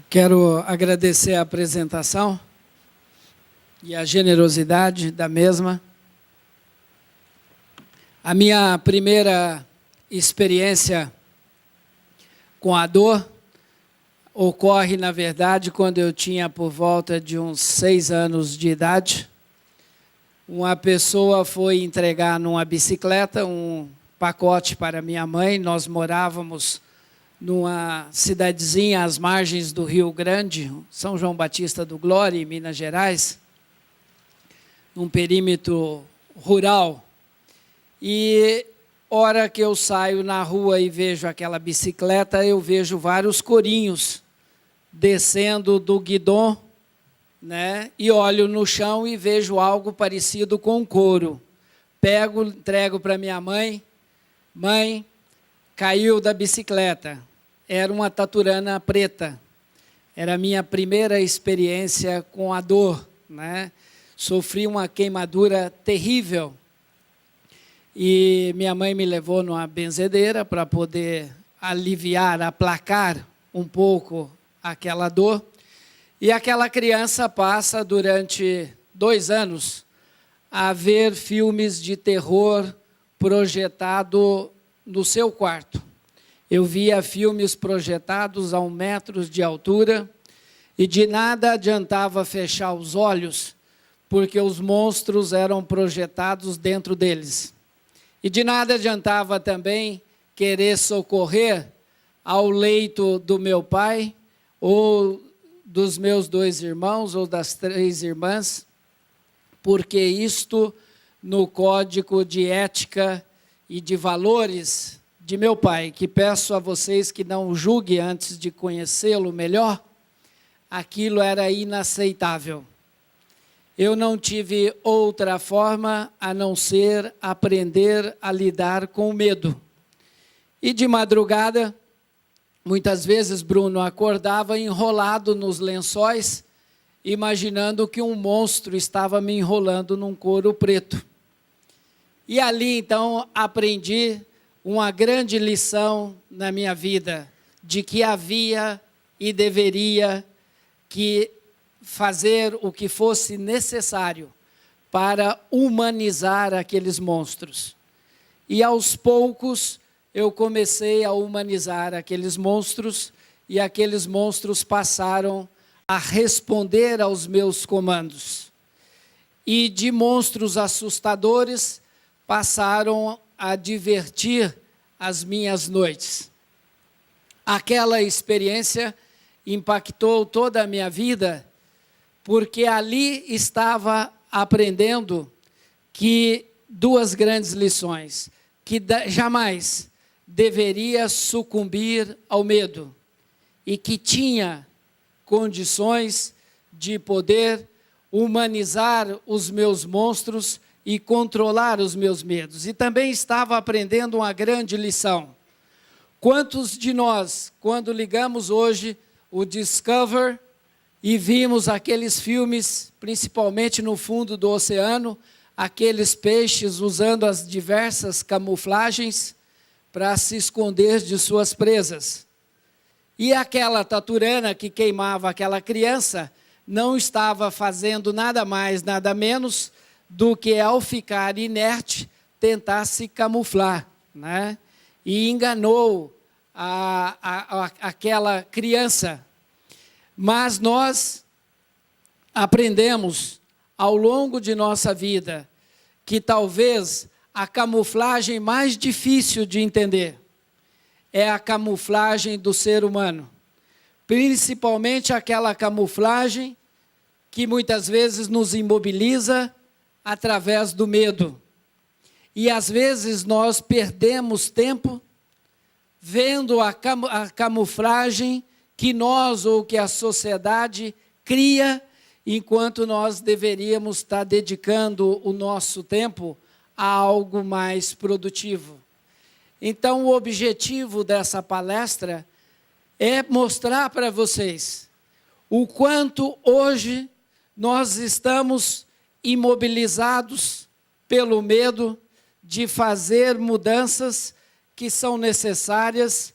Quero agradecer a apresentação e a generosidade da mesma. A minha primeira experiência com a dor ocorre, na verdade, quando eu tinha por volta de uns 6 anos de idade. Uma pessoa foi entregar numa bicicleta um pacote para minha mãe. Nós morávamos numa cidadezinha às margens do Rio Grande, São João Batista do Glória, em Minas Gerais, num perímetro rural. E, hora que eu saio na rua e vejo aquela bicicleta, eu vejo vários corinhos descendo do guidão, né? E olho no chão e vejo algo parecido com um couro. Pego, entrego para minha mãe. Mãe, caiu da bicicleta. Era uma taturana preta. Era a minha primeira experiência com a dor, né? Sofri uma queimadura terrível. E minha mãe me levou numa benzedeira para poder aliviar, aplacar um pouco aquela dor. E aquela criança passa, durante 2 anos, a ver filmes de terror projetado no seu quarto. Eu via filmes projetados a 1 metro de altura e de nada adiantava fechar os olhos, porque os monstros eram projetados dentro deles. E de nada adiantava também querer socorrer ao leito do meu pai, ou dos meus 2 irmãos, ou das 3 irmãs, porque isto, no código de ética e de valores de meu pai, que peço a vocês que não o julguem antes de conhecê-lo melhor, aquilo era inaceitável. Eu não tive outra forma a não ser aprender a lidar com o medo. E de madrugada, muitas vezes, Bruno acordava enrolado nos lençóis, imaginando que um monstro estava me enrolando num couro preto. E ali, então, aprendi uma grande lição na minha vida, de que havia e deveria que fazer o que fosse necessário para humanizar aqueles monstros. E, aos poucos, eu comecei a humanizar aqueles monstros, e aqueles monstros passaram a responder aos meus comandos. E de monstros assustadores, passaram a divertir as minhas noites. Aquela experiência impactou toda a minha vida, porque ali estava aprendendo que 2 grandes lições, que jamais deveria sucumbir ao medo, e que tinha condições de poder humanizar os meus monstros e controlar os meus medos. E também estava aprendendo uma grande lição. Quantos de nós, quando ligamos hoje o Discovery e vimos aqueles filmes, principalmente no fundo do oceano, aqueles peixes usando as diversas camuflagens para se esconder de suas presas? E aquela taturana que queimava aquela criança não estava fazendo nada mais, nada menos do que, ao ficar inerte, tentar se camuflar, né? E enganou aquela criança. Mas nós aprendemos, ao longo de nossa vida, que talvez a camuflagem mais difícil de entender é a camuflagem do ser humano. Principalmente aquela camuflagem que muitas vezes nos imobiliza através do medo. E às vezes nós perdemos tempo vendo a camuflagem que nós ou que a sociedade cria, enquanto nós deveríamos estar dedicando o nosso tempo a algo mais produtivo. Então, o objetivo dessa palestra é mostrar para vocês o quanto hoje nós estamos imobilizados pelo medo de fazer mudanças que são necessárias,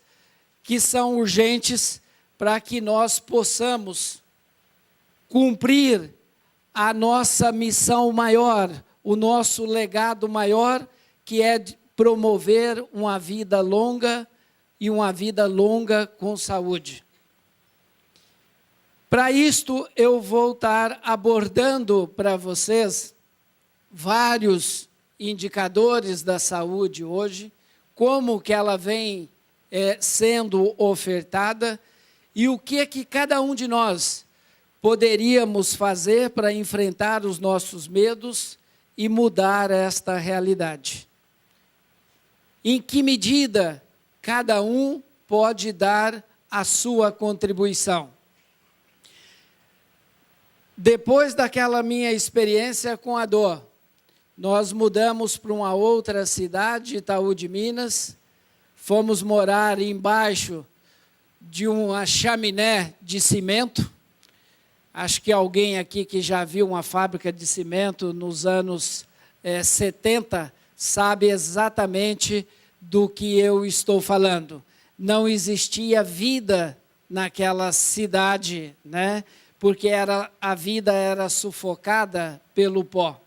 que são urgentes, para que nós possamos cumprir a nossa missão maior, o nosso legado maior, que é promover uma vida longa e uma vida longa com saúde. Para isto, eu vou estar abordando para vocês vários indicadores da saúde hoje, como que ela vem sendo ofertada e o que cada um de nós poderíamos fazer para enfrentar os nossos medos e mudar esta realidade. Em que medida cada um pode dar a sua contribuição? Depois daquela minha experiência com a dor, nós mudamos para uma outra cidade, Itaú de Minas, fomos morar embaixo de uma chaminé de cimento. Acho que alguém aqui que já viu uma fábrica de cimento nos anos 70 sabe exatamente do que eu estou falando. Não existia vida naquela cidade, né? Porque a vida era sufocada pelo pó.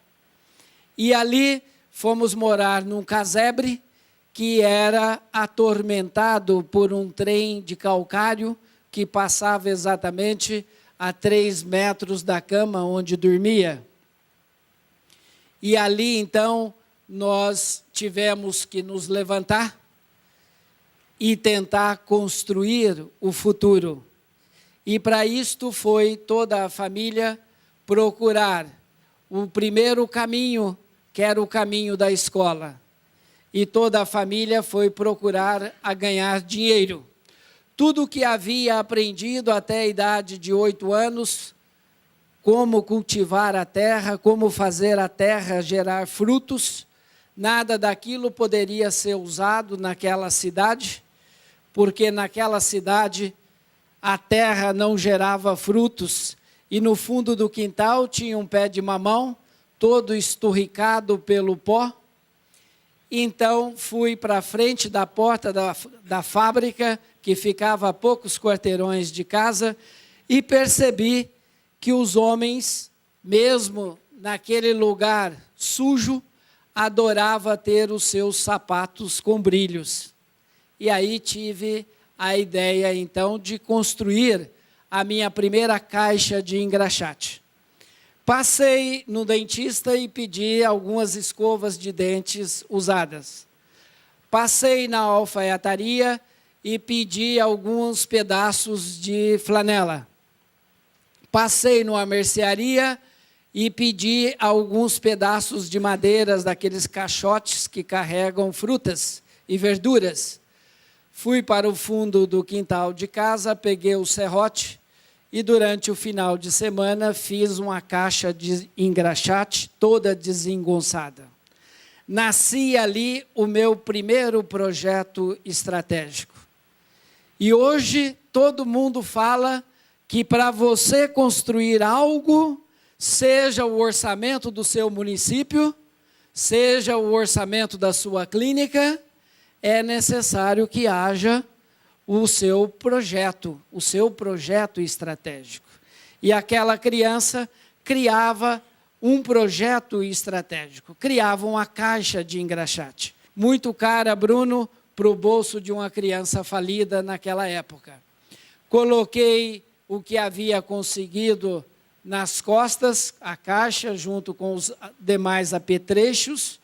E ali fomos morar num casebre que era atormentado por um trem de calcário que passava exatamente a 3 metros da cama onde dormia. E ali, então, nós tivemos que nos levantar e tentar construir o futuro. E para isto foi toda a família procurar o primeiro caminho, que era o caminho da escola. E toda a família foi procurar a ganhar dinheiro. Tudo o que havia aprendido até a idade de 8 anos, como cultivar a terra, como fazer a terra gerar frutos, nada daquilo poderia ser usado naquela cidade, porque naquela cidade a terra não gerava frutos, e no fundo do quintal tinha um pé de mamão, todo esturricado pelo pó. Então fui para a frente da porta da fábrica, que ficava a poucos quarteirões de casa, e percebi que os homens, mesmo naquele lugar sujo, adoravam ter os seus sapatos com brilhos. E aí tive a ideia, então, de construir a minha primeira caixa de engraxate. Passei no dentista e pedi algumas escovas de dentes usadas. Passei na alfaiataria e pedi alguns pedaços de flanela. Passei numa mercearia e pedi alguns pedaços de madeiras daqueles caixotes que carregam frutas e verduras. Fui para o fundo do quintal de casa, peguei o serrote e durante o final de semana fiz uma caixa de engraxate toda desengonçada. Nasci ali o meu primeiro projeto estratégico. E hoje todo mundo fala que para você construir algo, seja o orçamento do seu município, seja o orçamento da sua clínica, é necessário que haja o seu projeto estratégico. E aquela criança criava um projeto estratégico, criava uma caixa de engraxate. Muito cara, Bruno, para o bolso de uma criança falida naquela época. Coloquei o que havia conseguido nas costas, a caixa, junto com os demais apetrechos,